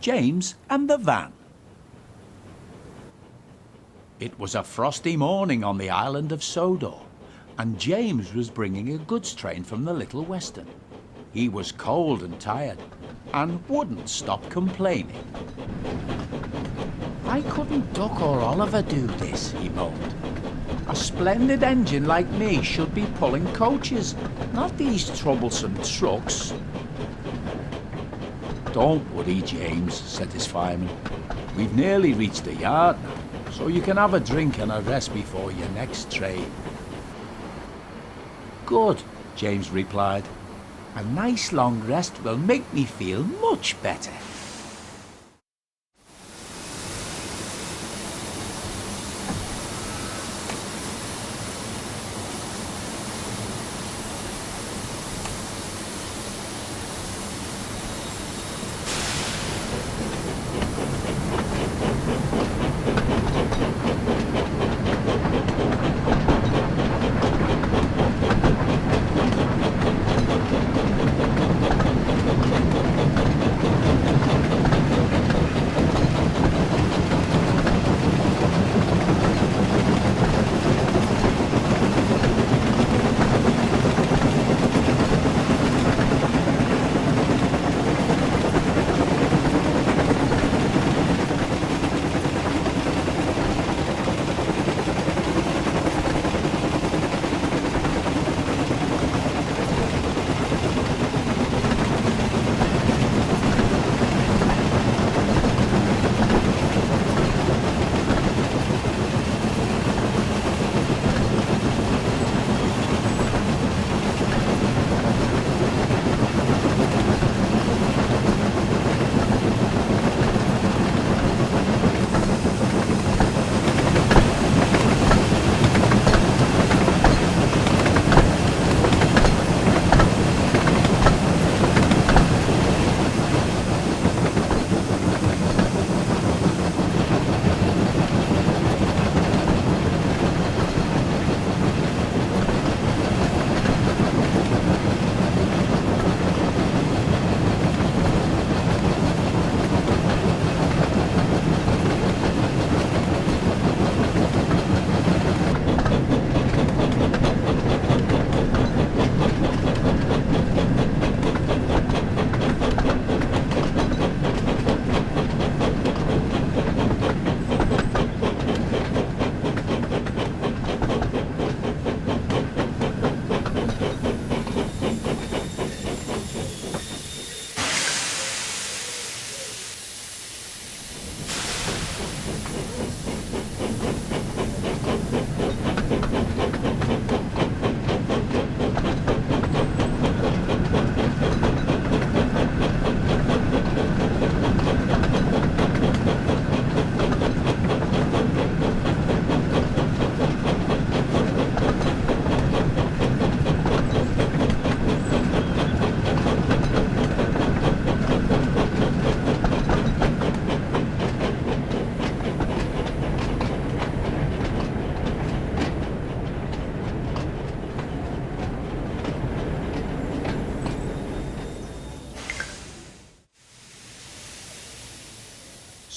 James and the Van. It was a frosty morning on the island of Sodor, and James was bringing a goods train from the Little Western. He was cold and tired, and wouldn't stop complaining. "I couldn't Duck or Oliver do this," he moaned. "A splendid engine like me should be pulling coaches, not these troublesome trucks." "Don't worry, James," said his fireman. "We've nearly reached the yard now, so you can have a drink and a rest before your next train." "Good," James replied. "A nice long rest will make me feel much better."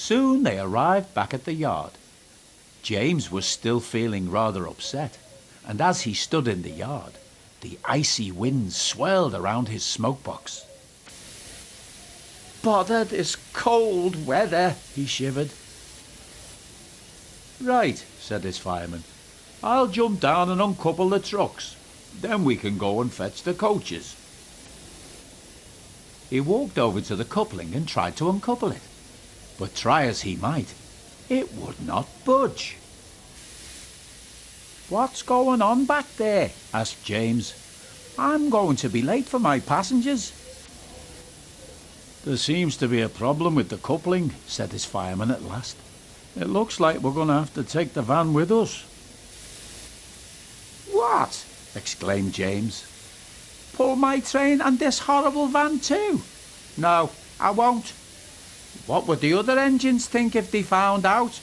Soon they arrived back at the yard. James was still feeling rather upset, and as he stood in the yard, the icy wind swirled around his smokebox. "Bother this cold weather," he shivered. "Right," said his fireman. "I'll jump down and uncouple the trucks. Then we can go and fetch the coaches." He walked over to the coupling and tried to uncouple it, but try as he might, it would not budge. "What's going on back there?" asked James. "I'm going to be late for my passengers." "There seems to be a problem with the coupling," said his fireman at last. "It looks like we're going to have to take the van with us." "What?" exclaimed James. "Pull my train and this horrible van too? No, I won't. What would the other engines think if they found out?"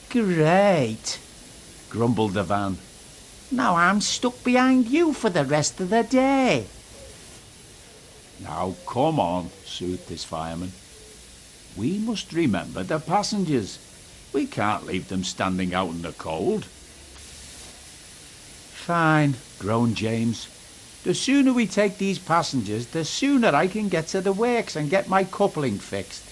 "Great," grumbled the van. "Now I'm stuck behind you for the rest of the day." Now come on, soothed his fireman. We must remember the passengers. We can't leave them standing out in the cold. Fine, groaned James. The sooner we take these passengers, the sooner I can get to the works and get my coupling fixed.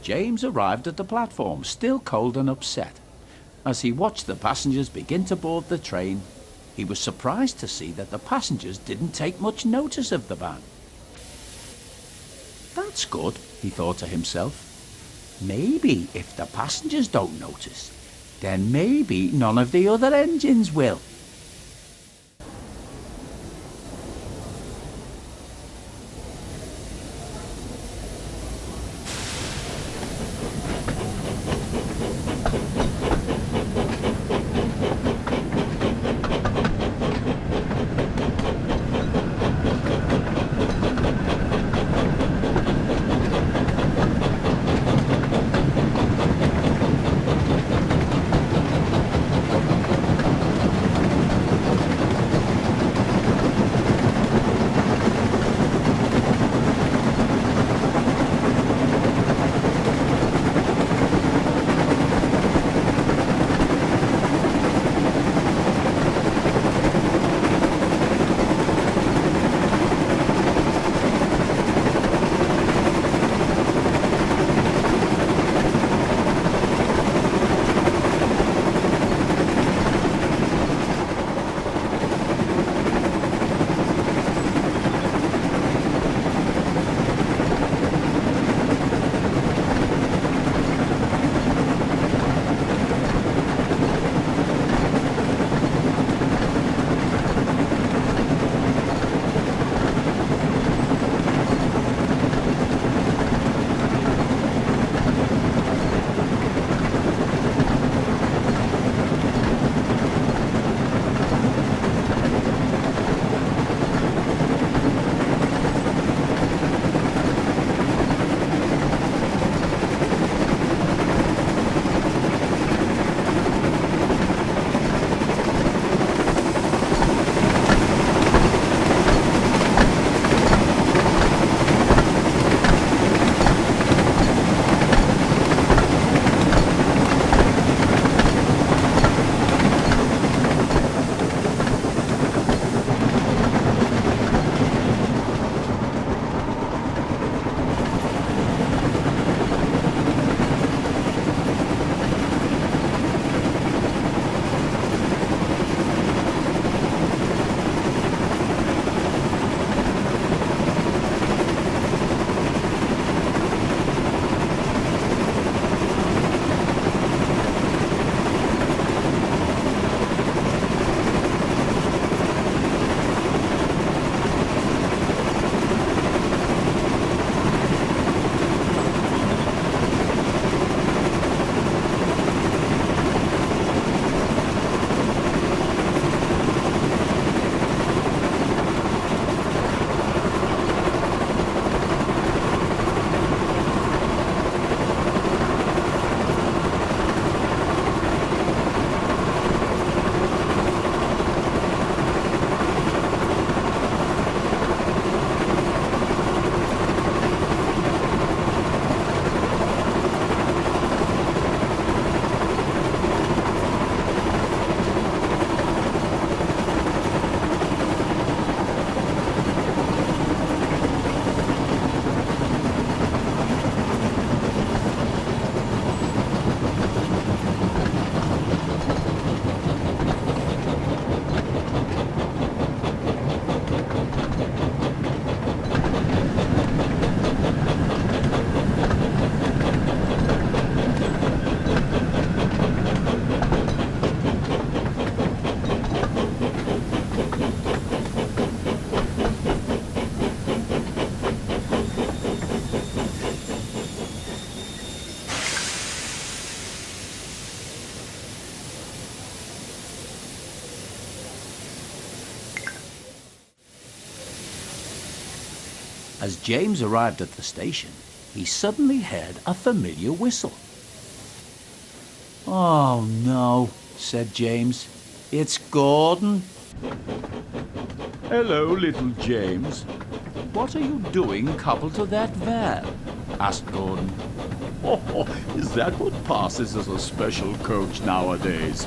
James arrived at the platform, still cold and upset. As he watched the passengers begin to board the train, he was surprised to see that the passengers didn't take much notice of the ban. That's good, he thought to himself. Maybe if the passengers don't notice, then maybe none of the other engines will. As James arrived at the station, he suddenly heard a familiar whistle. "Oh no," said James. "It's Gordon." "Hello, little James. What are you doing coupled to that van?" asked Gordon. "Oh, is that what passes as a special coach nowadays?"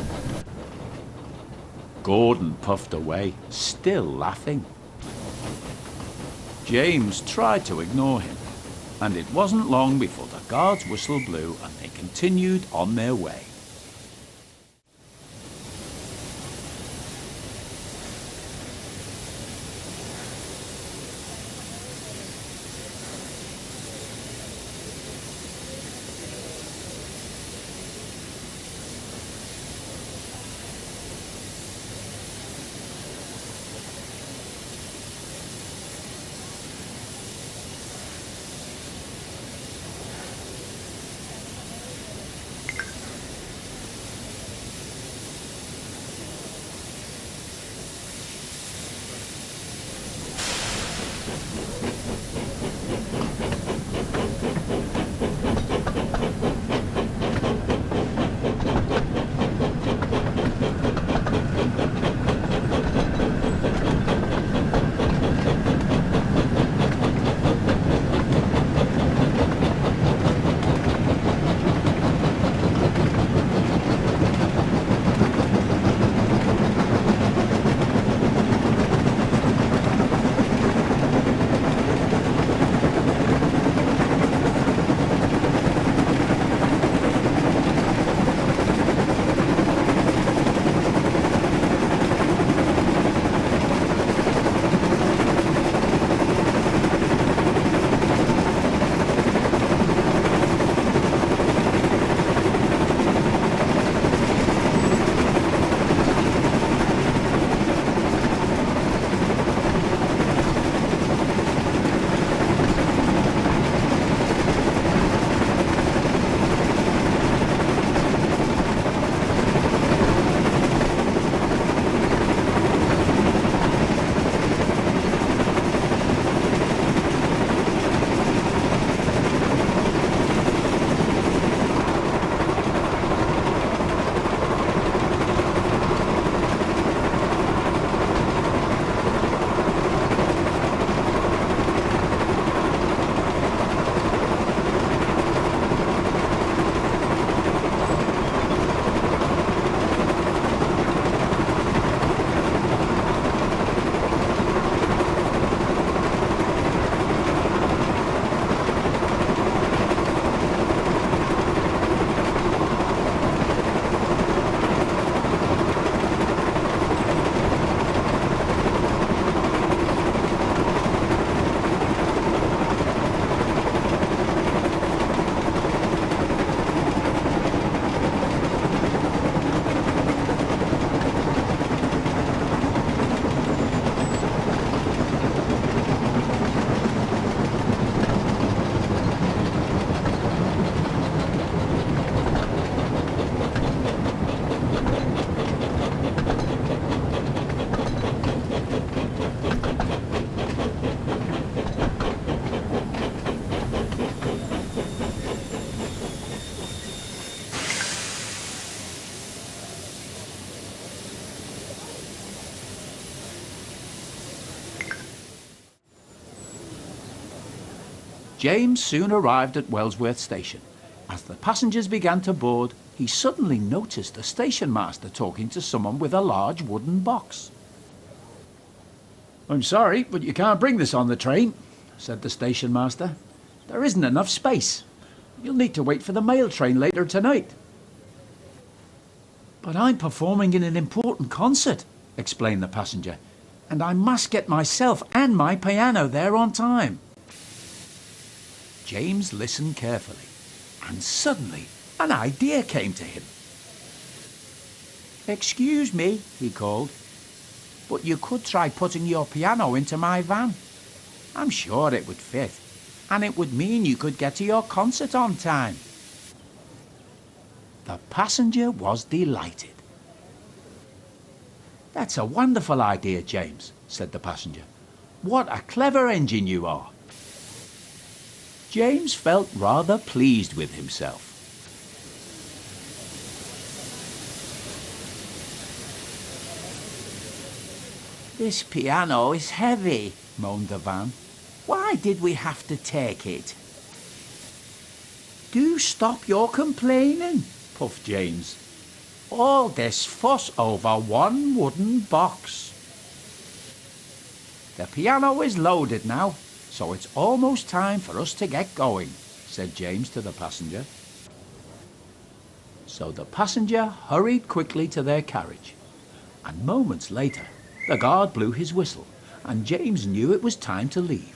Gordon puffed away, still laughing. James tried to ignore him, and it wasn't long before the guard's whistle blew and they continued on their way. James soon arrived at Wellsworth Station. As the passengers began to board, he suddenly noticed the station master talking to someone with a large wooden box. "I'm sorry, but you can't bring this on the train," said the station master. "There isn't enough space. You'll need to wait for the mail train later tonight." "But I'm performing in an important concert," explained the passenger, "and I must get myself and my piano there on time." James listened carefully, and suddenly an idea came to him. "Excuse me," he called, "but you could try putting your piano into my van. I'm sure it would fit, and it would mean you could get to your concert on time." The passenger was delighted. "That's a wonderful idea, James," said the passenger. "What a clever engine you are. James felt rather pleased with himself. "This piano is heavy," moaned the van. "Why did we have to take it?" "Do stop your complaining," puffed James. "All this fuss over one wooden box." "The piano is loaded now, so it's almost time for us to get going," said James to the passenger. So the passenger hurried quickly to their carriage, and moments later the guard blew his whistle, and James knew it was time to leave.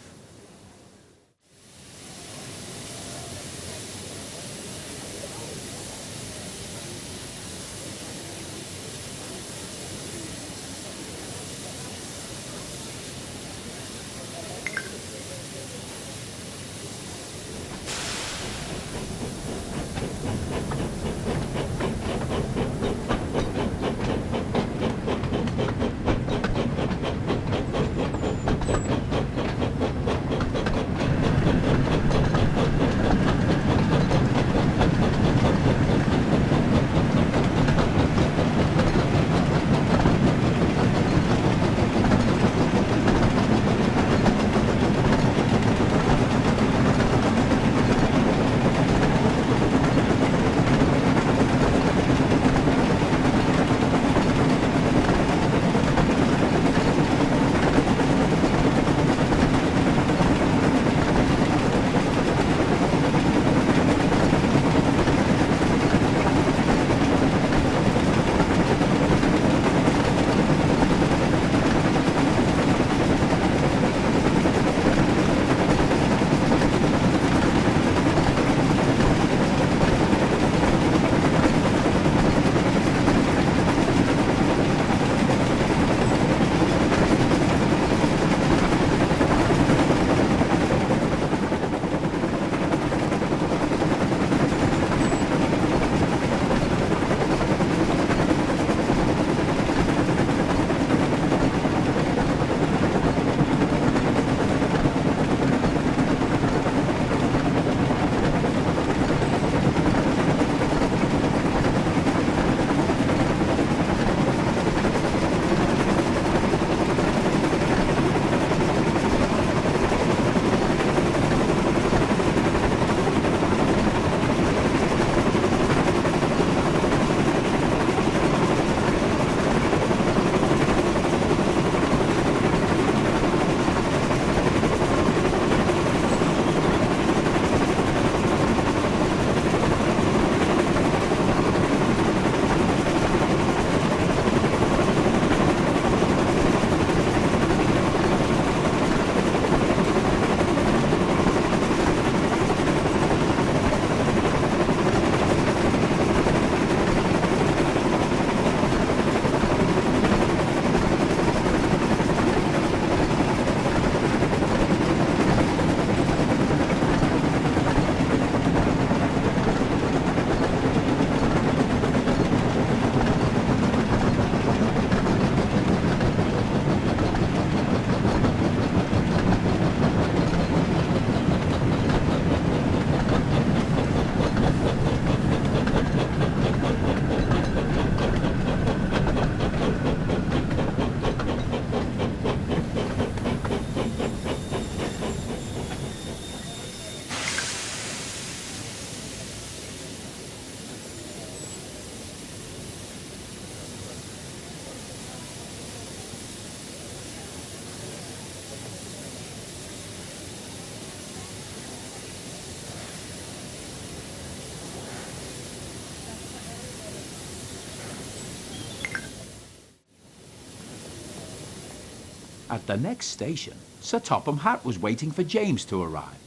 At the next station, Sir Topham Hatt was waiting for James to arrive.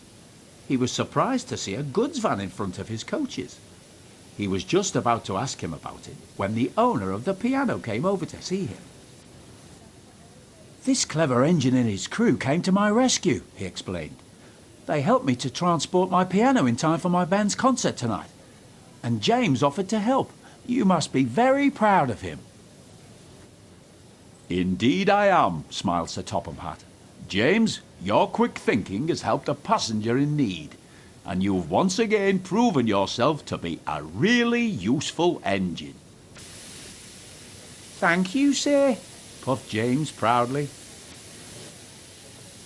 He was surprised to see a goods van in front of his coaches. He was just about to ask him about it when the owner of the piano came over to see him. "This clever engine and his crew came to my rescue," he explained. "They helped me to transport my piano in time for my band's concert tonight. And James offered to help. You must be very proud of him." "Indeed I am," smiled Sir Topham Hatt. "James, your quick thinking has helped a passenger in need. and you've once again proven yourself to be a really useful engine. Thank you, sir, puffed James proudly.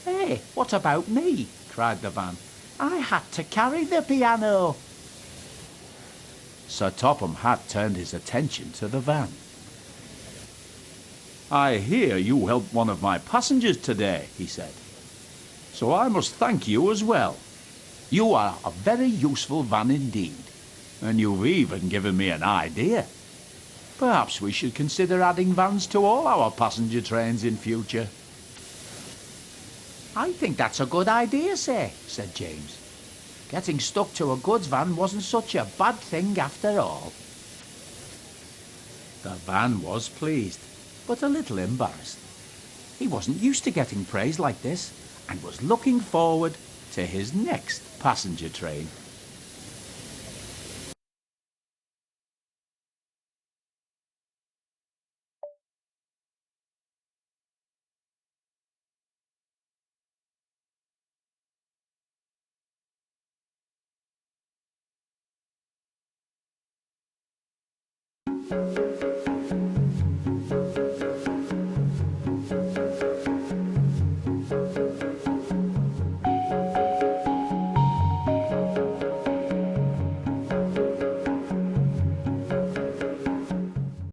Hey, what about me? Cried the van. I had to carry the piano. Sir Topham Hatt turned his attention to the van. I hear you helped one of my passengers today, he said. So I must thank you as well. You are a very useful van indeed, and you've even given me an idea. Perhaps we should consider adding vans to all our passenger trains in future. I think that's a good idea, sir, said James. Getting stuck to a goods van wasn't such a bad thing after all. The van was pleased, but a little embarrassed. He wasn't used to getting praise like this, and was looking forward to his next passenger train.